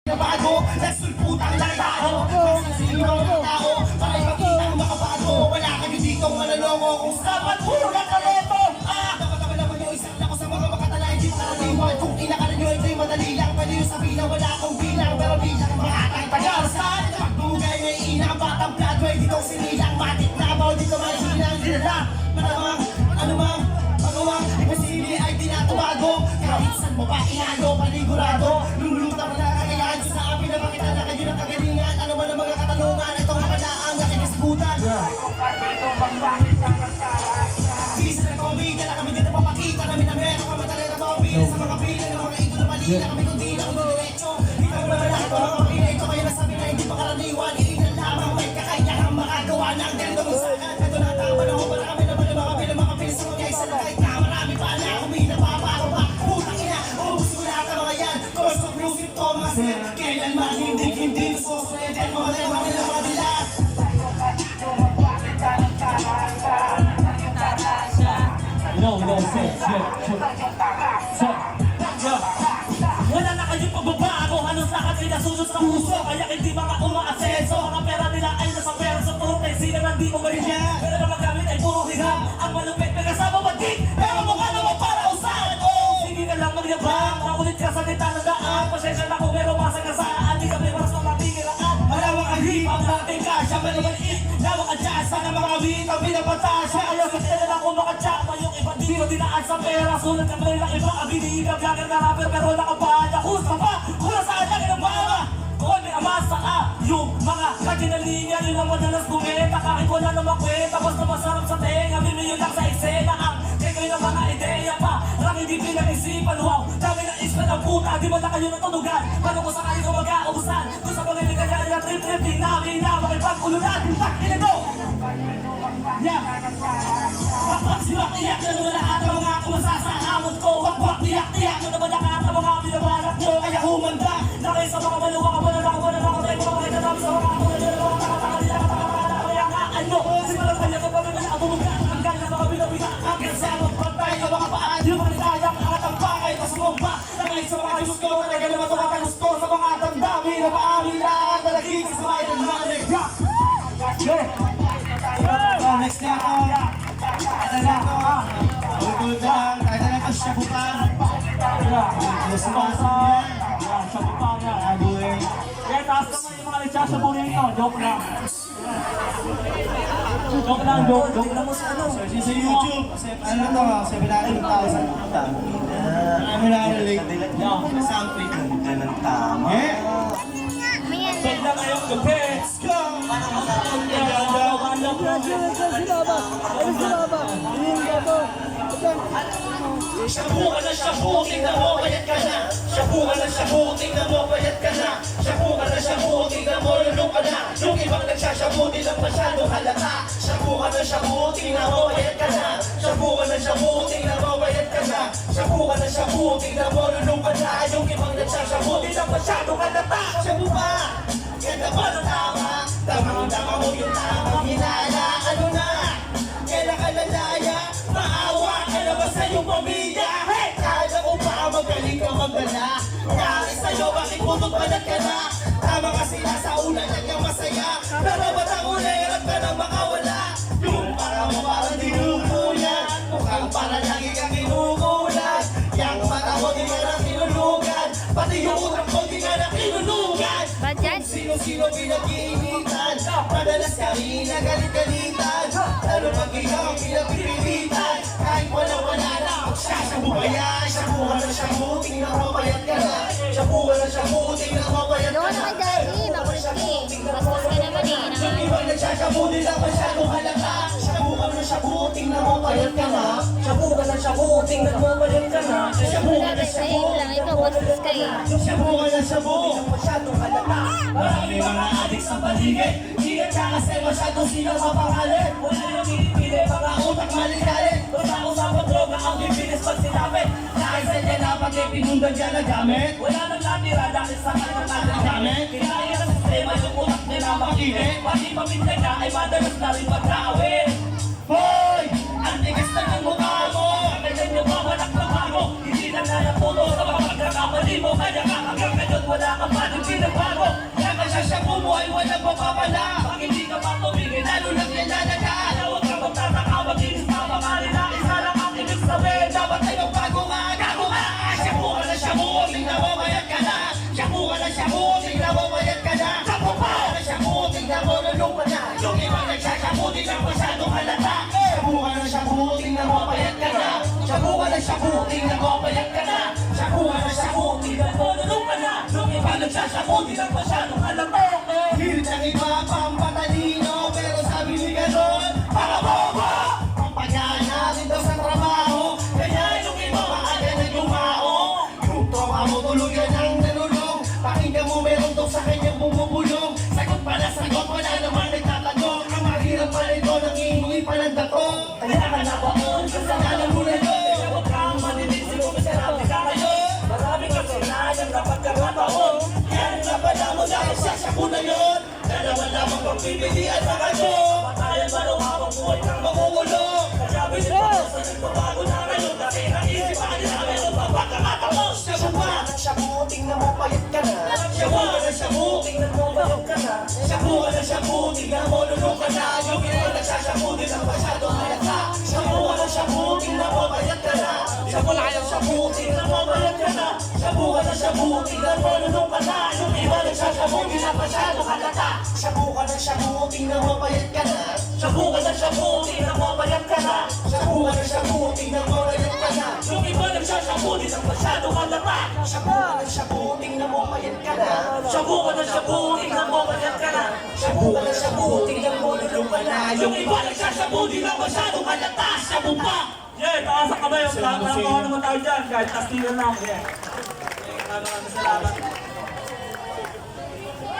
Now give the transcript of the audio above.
Bago, nagsulputang lang tao Masasino ng tao Para ipakitang makabago Wala kayo dito manalongo Kung sapat puro ng kaleto Nakatama naman yung isang lako sa mga makatalay Di makaliwan Kung kinakalan nyo ito'y madali lang Pwede yung sabihin na wala akong bilang Pero bilang mga atang tagarsan Pagdugay may inang batang Broadway Dito sinilang matik na baw Dito may hinang dinala Malamang anumang pagawang Imposible ay tinatawago Kahit saan mo pa inago Panigurado Lulutang na Pinapakita na kayo ng kagalingan Ano man ang mga katanungan Itong nakalaang nakikisbutan Bisa na komedya na kami dito papakita Namin ang meron kamatala na mabila Sa mga pila ng mga ito na mali Na kami kundi na kundi diretso Ikaw naman lahat ng mga pila Ito kayo nasabi na hindi makaraniwan Iilan lamang may kakayahang makagawa ng ganito kung saan Ito na tama na ho para kami naman ang mga pila sa mga isa na kahit na marami pa na Kumina pa para pa Putang ina Ubus ko lahat ang mga yan Course of music to mga sir Kailanman hindi nasusunod Mga tema nila mga dilat No, wala na kayong pagbabago Halos lahat ay nasusunod sa puso Kaya hindi mga umaaseso Mga pera nila ay nasa pera sa turte Sila nandi mo marimya Pero na magamit ay puro hiram Ang malupit may kasama matik Pero mukha naman para usan Sige ka lang magyabang Makulit ka sa nita na daan Pasensya na kung meron masagasaan Di kami maras na matigiraan Malawang ang hip ang dating kasya Malawaliit Lawang ang jasa ng mga beat Ang pinapatasya Ayaw sa kaya lang kung makachapa Yung iba di ko dinaan sa pera Sulat ka lang iba Abinida, vlogger na rapper Pero nakapala Kusa pa Kula saan lang ng baba Kung may amasa yung mga kajinalinya Yun ang madalas kumenta Kahit wala namang kwenta Basta masarap sa tenga Mimiyon lang sa eksena Ang kikoy ng mga ideya pa Lang hindi pinag-isipan Wow, dami na ispan ang puta Di ba na kayo natunugan Paano ko sakali ko mag-aubusan Kung sa mga iligaya na trip-trip Di namin na makipag-ulunan Tak, ina go! Yeah! Wak-wak, siwak, iyak na naman lahat ang mga kumasasahamot ko Wak-wak, iyak na naman lahat ang mga binabarak nyo Kaya humanda na kayo sa mga maluwa ka Wala na ako tayo mga makita namin sa mga ano simulang kanya ko pa rin na abumugan Ang gana mga binabina Ang kasama pantay na mga paan Yung mga nitaya ang angatang bakay Tas bomba Nangay sa mga gusto Talaga naman sa mga gusto Sa mga damdami na maamin na Talagin sa mga ilang manik Next na ako Ito na ako Bukod lang Tayo na ako syabutan Syabutan yan Kaya taas naman yung mga nagsasabunin ito Joke lang Joke lang mo sa ano Searching sa YouTube Ano to 700,000 Ano na relate Something Ganda ng tama. Big lang ngayon gabi Let's go! Shabu ka na shabu, tingnan mo, payat ka na. Shabu ka na shabu, tingnan mo, payat ka na. Shabu ka na shabu, tingnan mo, lulong ka na. Yung ibang nagsashabu, di lang masyado halata. Shabu ka na shabu, tingnan mo, payat ka na. Shabu ka na shabu, tingnan mo, payat ka na. Shabu ka na shabu, tingnan mo, lulong ka na. Yung ibang nagsashabu, di lang masyado halata. Shabu pa, ganda pa ng tama. Damang-dama mo yung tamang hinala. Ano na? Kailan ka lalaya? Maawa ka na ba sa iyong pamilya? Hey! Kala ko ba magaling ka magdala? Kaya sa'yo bakit putot palat ka na? Tama ka sila sa una naging masaya. Pero ba't ang una hirap ka nang makawala? Yung para mo parang dinumulan. Mukhang para lagi kang kinukulan. Yang mata mo di ka na kinulugan. Pati yung utak mo di ka na kinulugan. Kung sino-sino pinag-iinitan. Madalas kami nagalit-galitan. Lalo pag ikaw ang pinag-pipilitan. Kahit wala-wala na magsasyabu pa yan. Syabu ka na syabu, tingnan mo payat ka na. Syabu ka na syabu, tingnan mo payat ka na. Yung ibang nagsasyabu, di lang masyado halata. Syabu ka na syabu, tingnan mo payat ka na. Syabu ka na syabu, tingnan mo payat ka na. Syabu ka na syabu, syabu ka na syabu, di lang masyado halata. Marami mga adik sa paligid. Ingat ka kasi masyadong silang mapangalit. Wala yung pinipili, mga utak malikalit. Basta usapang droga ang bibilis pag sinabi. Nakaisal niya na pag ipinundan niya na gamit. Wala nang natira dahil sa kanyang natin gamit. Kinaya ng sistema yung utak nila makinig. Pati paminta niya ay madalas na rin magkawin. Hoy! Ang tigas na ng mukha mo. Ganyan yung mga nakapako. Hindi na natuto sa mga pagkakamali mo. Kaya ka hanggang ngayon wala ka pa din pinabago. Kaya magsasyabu mo ay walang mapapala. Pag hindi ka pa tumigil, Lalo lang yan lalagaan. kaya huwag kang magtataka, maglinis pa pangalan na isa lang ang ibig sabihin. Dapat ay magbago nga, gago nga. Syabu ka na syabu, tingnan mo bayad ka na. Syabu ka na syabu, tingnan mo bayad ka na. Syabu ka na syabu, tingnan mo lulong ka na. Yung ibang nagsasyabu, di lang masyadong halata. Syabu ka na syabu, tingnan mo bayad ka na. Syabu ka na syabu, tingnan mo bayad ka na. Syabu ka na syabu, tingnan mo lulong ka na. Yung ibang nagsasyabu, di lang masyadong halata. Hirit ang iba pang patalino, pero sabi ni ganon, para bobo! Ang pagana rin daw sa trabaho, kaya yung iba maaga na yumao. Yung tropa mo tuluyan ang nalulong, pakinggan mo meron daw sa kanyang bumubulong. Sagot pala sagot, wala naman nagtatanong. Ang mahirap pa rin doon, nangihingi pa ng dato. Kaya ka nabaon, Kasalanan mo na yun. kaya huwag kang maninisip kung masarap ka ngayon. Maraming kasalanan na pagkakataon. Yan na pala mo dahil sasyabu na yun. Dalawa lamang pang pipilian sa kanyo. Patayan ba nung habang buhay kang Makukulong. Kaya binigyan sa nagbabago na ngayon. Kasi naisip pa nila meron pa pagkakataon. Syabu ka na syabu, tingnan mo payat ka na. Syabu ka na syabu, Tingnan mo ba yung ka na? syabu ka na syabu, tingnan mo lulong ka na. Yung iba nagsasyabu, di lang masyadong halata. Syabu ka na syabu, tingnan mo payat ka na. Syabu ka na syabu, tingnan mo payat ka na. Syabu ka na syabu, tingnan mo lulong ka na. Yung iba nagsasyabu, di lang masyadong halata. Syabu ka na syabu, tingnan mo payat ka na. Shabu ka na shabu, tingnan mo bayag ka na. Syabu ka na syabu, tingnan mo payat ka na. Yung iba nagsashabu, di lang masyadong halata. Syabu ka na syabu, tingnan mo payat ka na. Shabu ka na shabu, tingnan mo bayag ka na. Syabu ka na syabu, tingnan mo lulong ka na. Yung iba nagsashabu, di lang masyadong halata. Shabu pa! Yeah, taas ang kamay. Salamat naman tayo dyan. Kahit tastilan lang. Yeah. Maraming salamat.